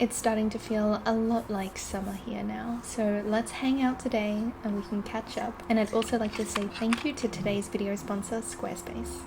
It's starting to feel a lot like summer here now, so let's hang out today and we can catch up. And I'd also like to say thank you to today's video sponsor, Squarespace.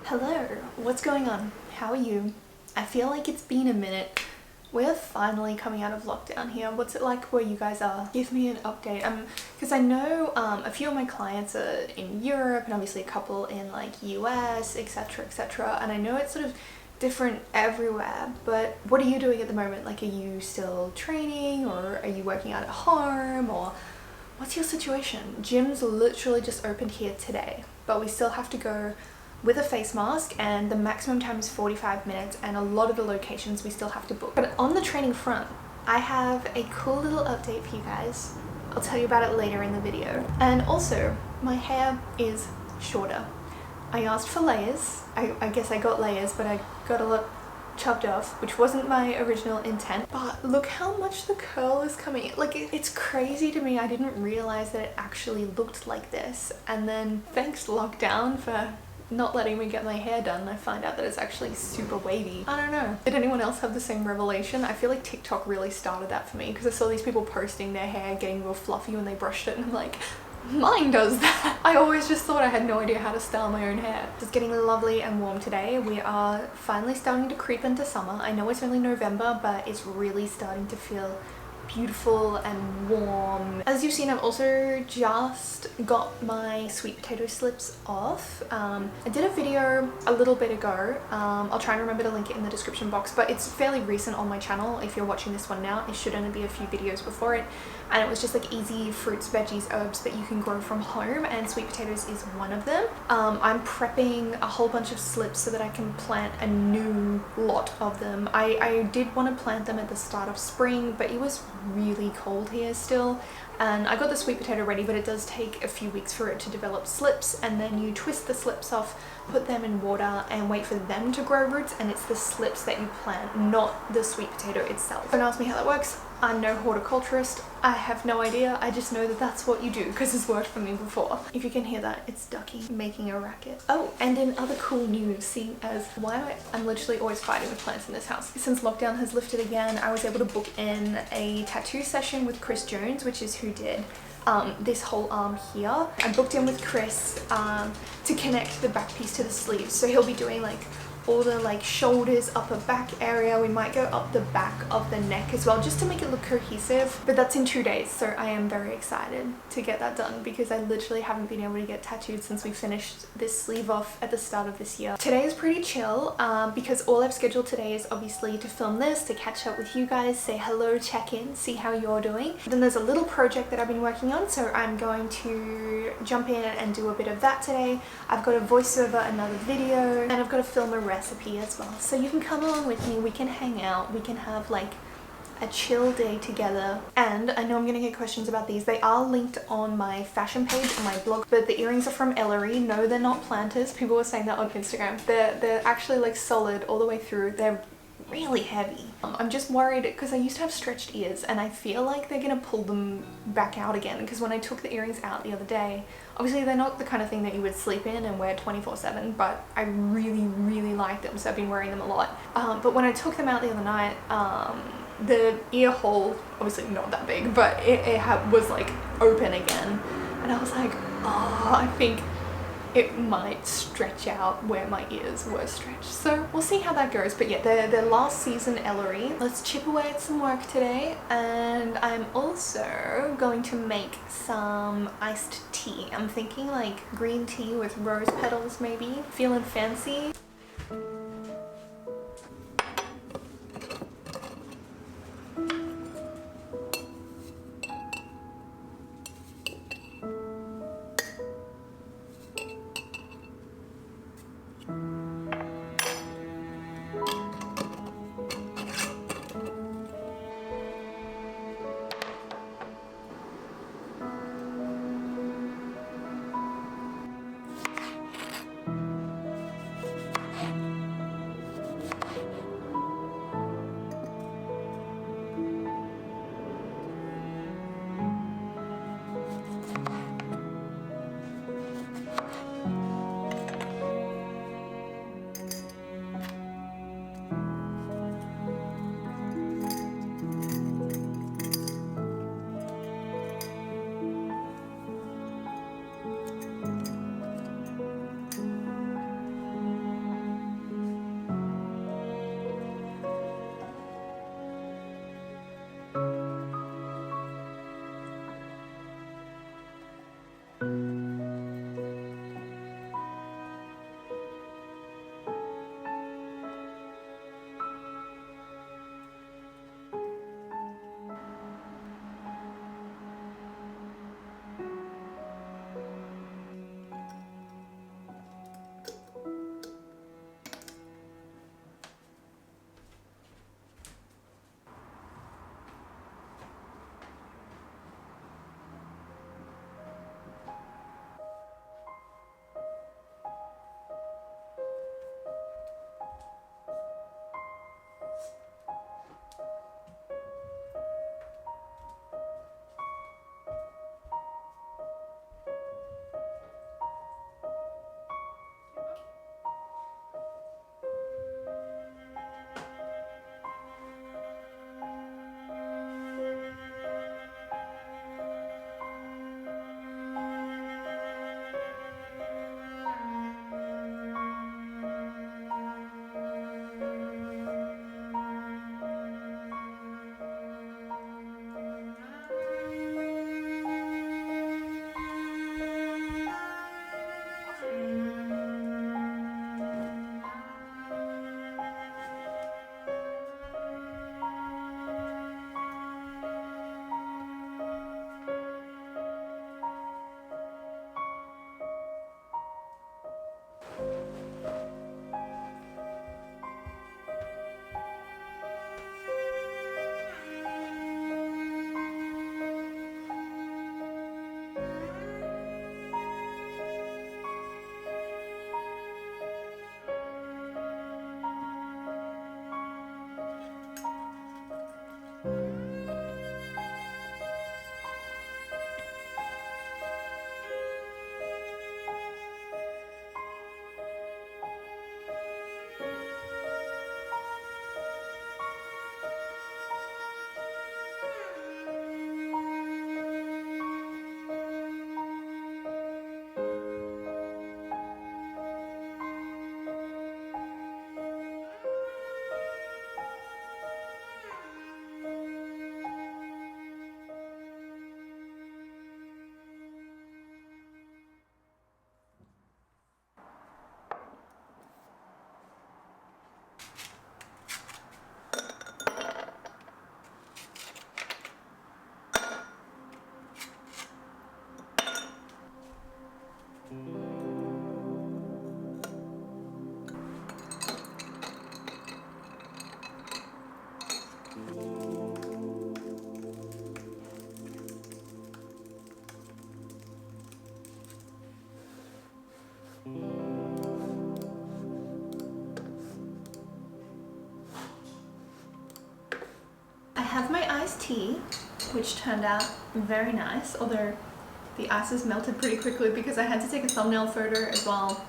Hello, what's going on? How are you? I feel like it's been a minute. We're finally coming out of lockdown here. What's it like where you guys are? Give me an update. Because I know a few of my clients are in Europe and obviously a couple in like US, etc, etc. And I know it's sort of different everywhere, but what are you doing at the moment? Like, are you still training or are you working out at home, or what's your situation? Gyms literally just opened here today, but we still have to go with a face mask and the maximum time is 45 minutes, and a lot of the locations we still have to book. But on the training front, I have a cool little update for you guys. I'll tell you about it later in the video. And also, my hair is shorter. I asked for layers. I guess I got layers, but I got a lot chopped off, which wasn't my original intent. But look how much the curl is coming. Like, it's crazy to me. I didn't realize that it actually looked like this. And then thanks lockdown for not letting me get my hair done, I find out that it's actually super wavy. I don't know. Did anyone else have the same revelation? I feel like TikTok really started that for me, because I saw these people posting their hair getting real fluffy when they brushed it, and I'm like, mine does that. I always just thought I had no idea how to style my own hair. It's getting lovely and warm today. We are finally starting to creep into summer. I know it's only November, but it's really starting to feel beautiful and warm. As you've seen, I've also just got my sweet potato slips off. I did a video a little bit ago. I'll try and remember to link it in the description box, but it's fairly recent on my channel. If you're watching this one now, it should only be a few videos before it. And it was just like easy fruits, veggies, herbs that you can grow from home, and sweet potatoes is one of them. I'm prepping a whole bunch of slips so that I can plant a new lot of them. I did want to plant them at the start of spring, but it was really cold here still, and I got the sweet potato ready, but it does take a few weeks for it to develop slips, and then you twist the slips off, put them in water and wait for them to grow roots, and it's the slips that you plant, not the sweet potato itself. Don't ask me how that works. I'm no horticulturist. I have no idea. I just know that that's what you do because it's worked for me before. If you can hear that, it's Ducky making a racket. Oh, and in other cool news, seeing as I'm literally always fighting with plants in this house. Since lockdown has lifted again, I was able to book in a tattoo session with Chris Jones, which is who did this whole arm here. I booked in with Chris to connect the back piece to the sleeves. So he'll be doing like all the like shoulders, upper back area. We might go up the back of the neck as well, just to make it look cohesive. But that's in 2 days, so I am very excited to get that done, because I literally haven't been able to get tattooed since we finished this sleeve off at the start of this year. Today is pretty chill because all I've scheduled today is obviously to film this, to catch up with you guys, say hello, check in, see how you're doing. Then there's a little project that I've been working on, so I'm going to jump in and do a bit of that today. I've got to voice over another video, and I've got to film a recipe as well, so you can come along with me, we can hang out, we can have like a chill day together. And I know I'm gonna get questions about these. They are linked on my fashion page on my blog, but the earrings are from Ellery. No, they're not planters. People were saying that on Instagram. They're actually like solid all the way through. They're really heavy. I'm just worried because I used to have stretched ears and I feel like they're gonna pull them back out again, because when I took the earrings out the other day, obviously they're not the kind of thing that you would sleep in and wear 24/7, but I really like them, so I've been wearing them a lot. But when I took them out the other night, the ear hole, obviously not that big, but it was like open again, and I was like, oh, I think it might stretch out where my ears were stretched. So we'll see how that goes. But yeah, the last season Ellery. Let's chip away at some work today, and I'm also going to make some iced tea. I'm thinking like green tea with rose petals maybe. Feeling fancy. have my iced tea, which turned out very nice, although the ice has melted pretty quickly because I had to take a thumbnail photo as well.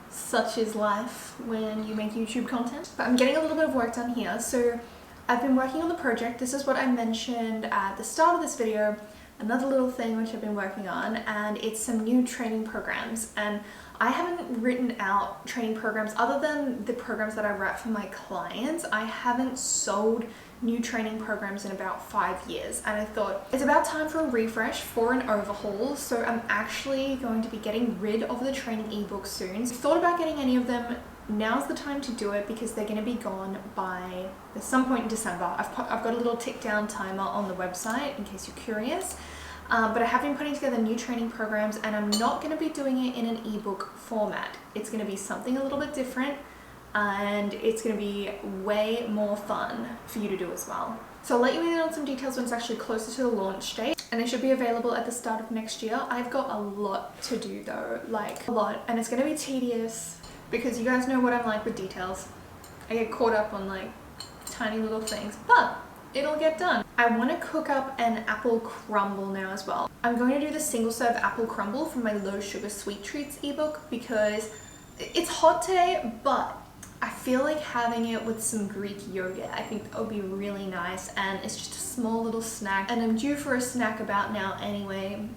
Such is life when you make YouTube content. But I'm getting a little bit of work done here. So I've been working on the project. This is what I mentioned at the start of this video. Another little thing which I've been working on, and it's some new training programs. And I haven't written out training programs other than the programs that I write for my clients. I haven't sold new training programs in about 5 years, and I thought it's about time for a refresh, for an overhaul. So I'm actually going to be getting rid of the training ebooks soon. So thought about getting any of them. Now's the time to do it because they're going to be gone by some point in December. I've got a little tick down timer on the website in case you're curious. But I have been putting together new training programs, and I'm not going to be doing it in an ebook format. It's going to be something a little bit different, and it's going to be way more fun for you to do as well. So I'll let you in on some details when it's actually closer to the launch date, and it should be available at the start of next year. I've got a lot to do though, like a lot, and it's going to be tedious because you guys know what I'm like with details. I get caught up on like tiny little things, but it'll get done. I want to cook up an apple crumble now as well. I'm going to do the single serve apple crumble from my low sugar sweet treats ebook because it's hot today, but I feel like having it with some Greek yogurt. I think that would be really nice, and it's just a small little snack, and I'm due for a snack about now anyway,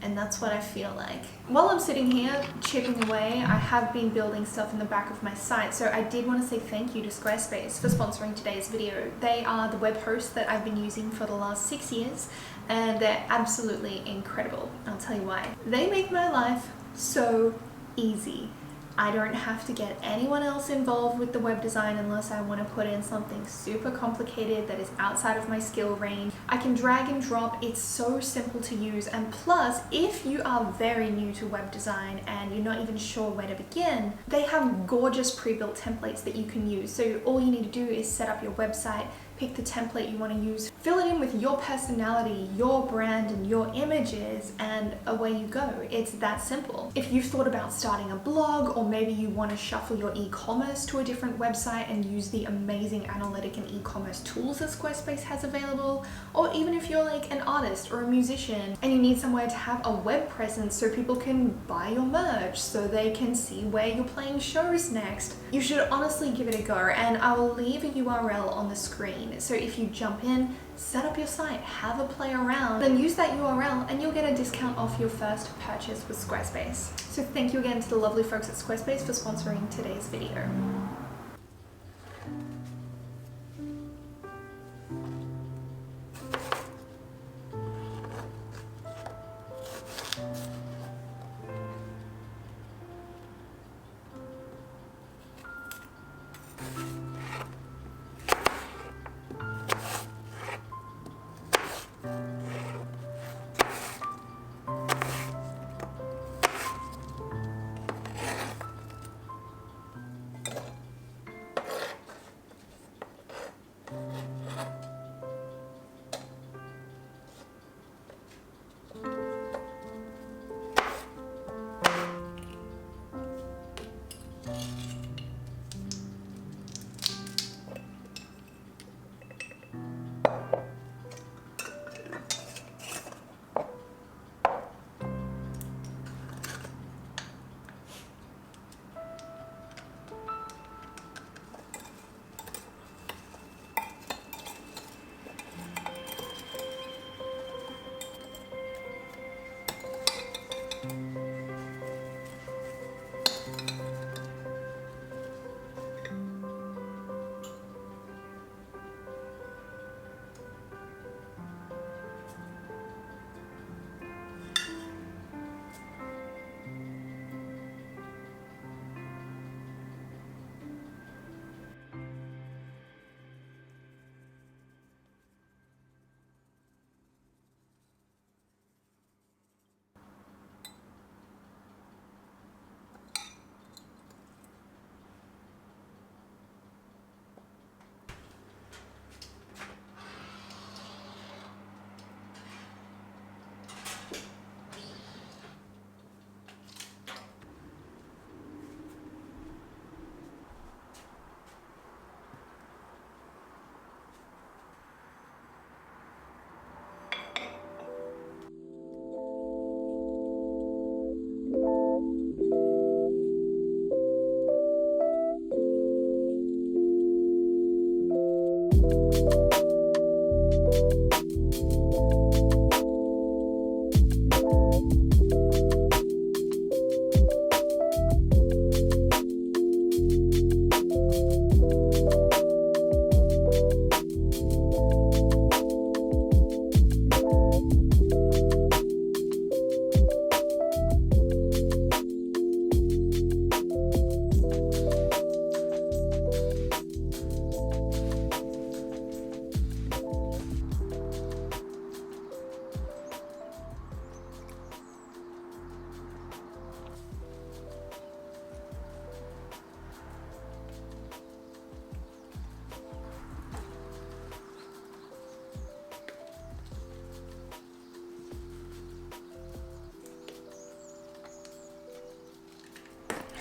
and that's what I feel like. While I'm sitting here chipping away, I have been building stuff in the back of my site, so I did want to say thank you to Squarespace for sponsoring today's video. They are the web host that I've been using for the last 6 years, and they're absolutely incredible. I'll tell you why. They make my life so easy. I don't have to get anyone else involved with the web design unless I want to put in something super complicated that is outside of my skill range. I can drag and drop. It's so simple to use, and plus, if you are very new to web design and you're not even sure where to begin, they have gorgeous pre-built templates that you can use. So all you need to do is set up your website, pick the template you want to use, fill it in with your personality, your brand, and your images, and away you go. It's that simple. If you've thought about starting a blog, or maybe you want to shuffle your e-commerce to a different website and use the amazing analytic and e-commerce tools that Squarespace has available, or even if you're like an artist or a musician and you need somewhere to have a web presence so people can buy your merch, so they can see where you're playing shows next, you should honestly give it a go, and I will leave a URL on the screen. So if you jump in, set up your site, have a play around, then use that URL and you'll get a discount off your first purchase with Squarespace. So thank you again to the lovely folks at Squarespace for sponsoring today's video.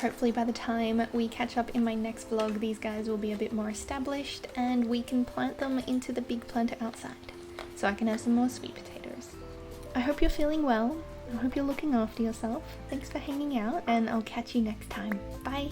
Hopefully by the time we catch up in my next vlog, these guys will be a bit more established and we can plant them into the big planter outside so I can have some more sweet potatoes. I hope you're feeling well. I hope you're looking after yourself. Thanks for hanging out and I'll catch you next time. Bye!